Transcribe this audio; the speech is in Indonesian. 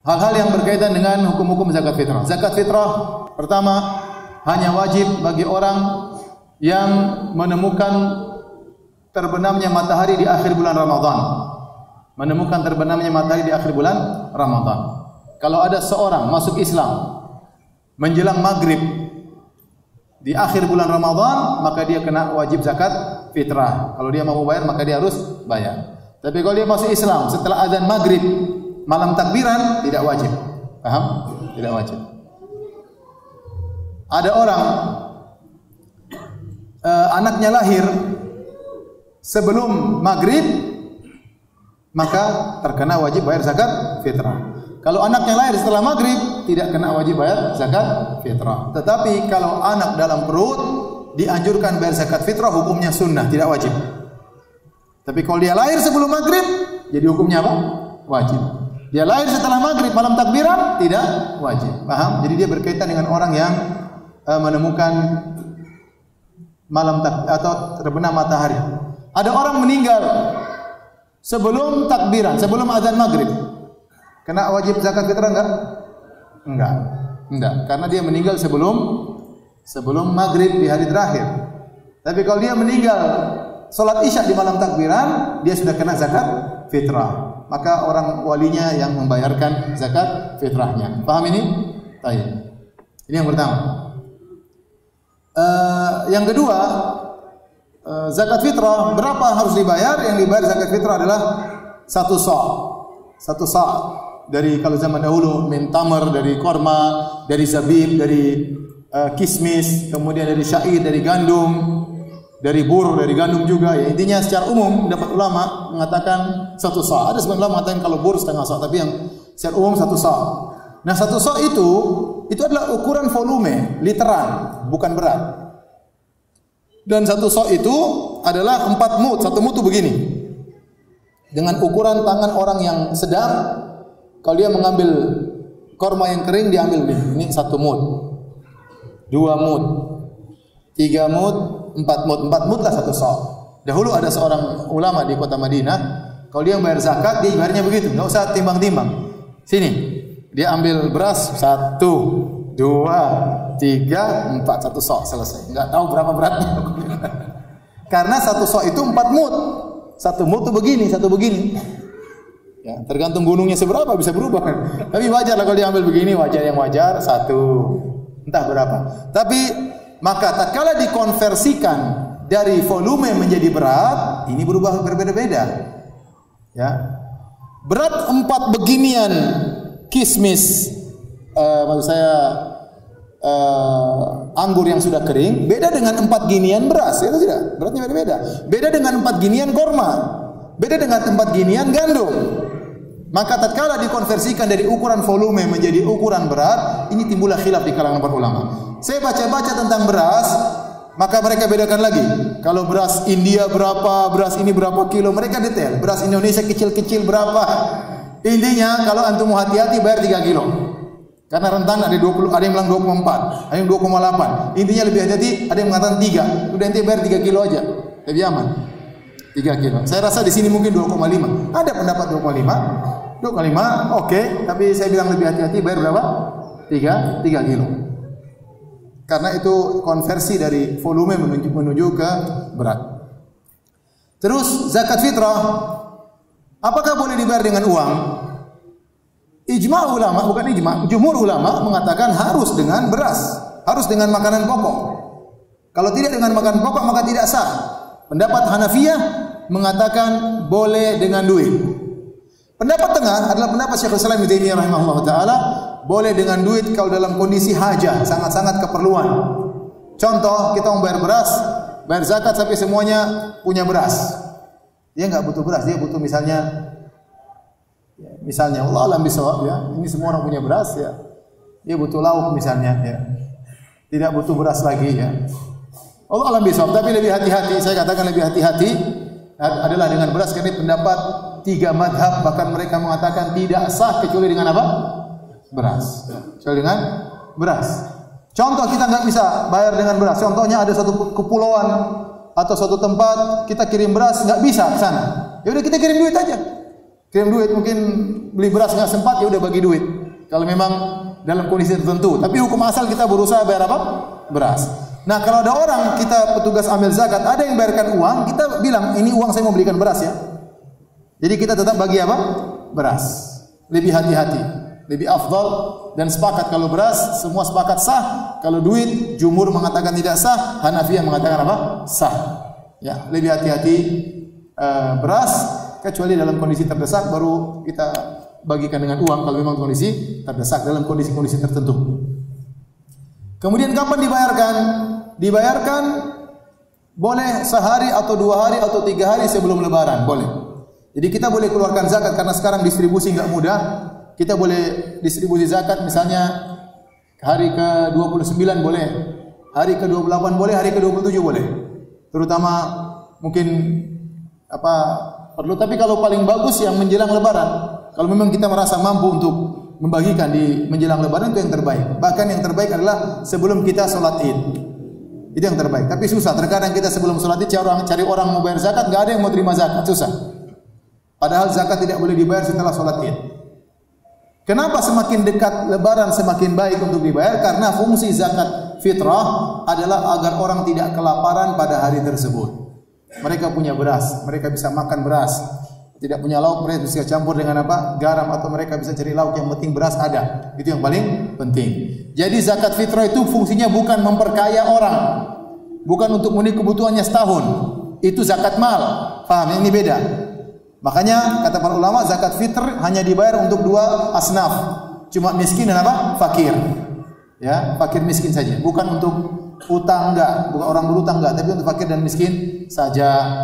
hal-hal yang berkaitan dengan hukum-hukum zakat fitrah. Zakat fitrah pertama hanya wajib bagi orang yang menemukan terbenamnya matahari di akhir bulan Ramadan. Menemukan terbenamnya matahari di akhir bulan Ramadan. Kalau ada seorang masuk Islam menjelang maghrib di akhir bulan Ramadan, maka dia kena wajib zakat fitrah. Kalau dia mau bayar, maka dia harus bayar. Tapi kalau dia masuk Islam setelah azan maghrib, malam takbiran, tidak wajib. Paham? Tidak wajib. Ada orang anaknya lahir sebelum maghrib, maka terkena wajib bayar zakat fitrah. Kalau anaknya lahir setelah maghrib, tidak kena wajib bayar zakat fitrah. Tetapi kalau anak dalam perut, dianjurkan bayar zakat fitrah, hukumnya sunnah, tidak wajib. Tapi kalau dia lahir sebelum maghrib, jadi hukumnya apa? Wajib. Dia lahir setelah maghrib, malam takbiran, tidak wajib. Paham? Jadi dia berkaitan dengan orang yang menemukan malam atau terbenam matahari. Ada orang meninggal sebelum takbiran, sebelum azan maghrib, kena wajib zakat fitrah enggak? Enggak. Karena dia meninggal sebelum maghrib di hari terakhir. Tapi kalau dia meninggal salat isya di malam takbiran, dia sudah kena zakat fitrah. Maka orang walinya yang membayarkan zakat fitrahnya. Paham ini? Baik. Ini yang pertama. Yang kedua, zakat fitrah berapa harus dibayar? Yang dibayar zakat fitrah adalah 1 sa'. 1 sa' dari kalau zaman dahulu min tamar, dari korma, dari zabib, dari kismis, kemudian dari syair, dari gandum, dari bur, dari gandum juga. Ya, intinya secara umum dapat ulama mengatakan 1 sa'. Ada sebagian ulama mengatakan kalau bur setengah sa', tapi yang secara umum 1 sa'. Nah, 1 sa' itu adalah ukuran volume, literan, bukan berat. Dan 1 sa' itu adalah 4 mud. 1 mud itu begini. Dengan ukuran tangan orang yang sedang, kalau dia mengambil korma yang kering, dia ambil ini 1 mud, 2 mud, 3 mud, 4 mud. 4 mud lah 1 sa'. Dahulu ada seorang ulama di kota Madinah, kalau dia bayar zakat, dia bayarnya begitu, enggak usah timbang-timbang. Sini, dia ambil beras 1, 2, 3, 4, 1 sa' selesai. Enggak tahu berapa beratnya. Karena 1 sa' itu 4 mud. 1 mud itu begini, 1 begini. Ya, tergantung gunungnya seberapa bisa berubah kan. Tapi wajar lah kalau diambil begini, wajar yang wajar 1, entah berapa. Tapi maka tatkala dikonversikan dari volume menjadi berat, ini berubah berbeda-beda. Ya. Berat 4 beginian kismis, maksud saya anggur yang sudah kering, beda dengan 4 ginian beras, itu tidak? Beratnya beda-beda. Beda dengan 4 ginian korma, beda dengan 4 ginian gandum. Maka tatkala dikonversikan dari ukuran volume menjadi ukuran berat, ini timbullah khilaf di kalangan para ulama. Saya baca-baca tentang beras, maka mereka bedakan lagi. Kalau beras India berapa, beras ini berapa kilo, mereka detail. Beras Indonesia kecil-kecil berapa. Intinya kalau antum hati-hati bayar 3 kilo. Karena rentan ada 20, ada yang bilang 24, ada yang 2,8. Intinya lebih hati-hati, ada yang mengatakan 3. Udah ente bayar 3 kilo aja. Lebih aman. 3 kilo. Saya rasa di sini mungkin 2,5. Ada pendapat 2,5. 2,5, oke, tapi saya bilang lebih hati-hati, bayar berapa? 3 kilo. Karena itu konversi dari volume menuju ke berat. Terus zakat fitrah, apakah boleh dibayar dengan uang? Ijma ulama, bukan ijma, jumhur ulama mengatakan harus dengan beras, harus dengan makanan pokok. Kalau tidak dengan makanan pokok maka tidak sah. Pendapat Hanafiyah mengatakan boleh dengan duit. Pendapat tengah adalah pendapat Syekhul Islam Ibnu Taimiyah rahimahullah taala, boleh dengan duit kalau dalam kondisi hajat, sangat-sangat keperluan. Contoh, kita mau bayar beras, bayar zakat sampai semuanya punya beras. Dia enggak butuh beras, dia butuh misalnya Allah alam bisawab ya. Ini semua orang punya beras ya. Dia butuh lauk misalnya ya. Tidak butuh beras lagi ya. Allah alam bisawab, tapi lebih hati-hati, saya katakan lebih hati-hati adalah dengan beras, karena pendapat 3 madhab bahkan mereka mengatakan tidak sah kecuali dengan apa? Beras. Kecuali dengan beras. Contoh, kita nggak bisa bayar dengan beras. Contohnya ada suatu kepulauan atau suatu tempat kita kirim beras nggak bisa ke sana. Ya udah kita kirim duit aja. kirim duit, mungkin beli beras nggak sempat, ya udah bagi duit. Kalau memang dalam kondisi tertentu. Tapi hukum asal kita berusaha bayar apa? Beras. Nah, kalau ada orang, kita petugas amil zakat, ada yang bayarkan uang, kita bilang, ini uang saya mau belikan beras ya. Jadi kita tetap bagi apa? Beras. Lebih hati-hati, lebih afdal, dan sepakat kalau beras, semua sepakat sah. Kalau duit, jumhur mengatakan tidak sah, Hanafiyah mengatakan apa? Sah. Ya, lebih hati-hati beras, kecuali dalam kondisi terdesak baru kita bagikan dengan uang kalau memang kondisi terdesak dalam kondisi-kondisi tertentu. Kemudian kapan dibayarkan? Dibayarkan boleh sehari atau 2 hari atau 3 hari sebelum lebaran, boleh. Jadi kita boleh keluarkan zakat karena sekarang distribusi enggak mudah. Kita boleh distribusi zakat misalnya hari ke-29 boleh, hari ke-28 boleh, hari ke-27 boleh. Terutama mungkin perlu, tapi kalau paling bagus yang menjelang lebaran. Kalau memang kita merasa mampu untuk membagikan di menjelang lebaran, itu yang terbaik. Bahkan yang terbaik adalah sebelum kita sholat Id. Itu yang terbaik. Tapi susah. Terkadang kita sebelum sholat Id cari orang mau bayar zakat, enggak ada yang mau terima zakat, susah. Padahal zakat tidak boleh dibayar setelah sholat Id. Kenapa semakin dekat lebaran semakin baik untuk dibayar? Karena fungsi zakat fitrah adalah agar orang tidak kelaparan pada hari tersebut. Mereka punya beras, mereka bisa makan beras. Tidak punya lauk, mereka bisa campur dengan apa? Garam, atau mereka bisa cari lauk, yang penting beras ada. Itu yang paling penting. Jadi zakat fitrah itu fungsinya bukan memperkaya orang, bukan untuk memenuhi kebutuhannya setahun. Itu zakat mal. Paham? Ini beda. Makanya kata para ulama, zakat fitr hanya dibayar untuk 2 asnaf. Cuma miskin dan apa? Fakir. Ya, fakir miskin saja. Bukan untuk utang, enggak. Bukan orang berutang, enggak. Tapi untuk fakir dan miskin saja.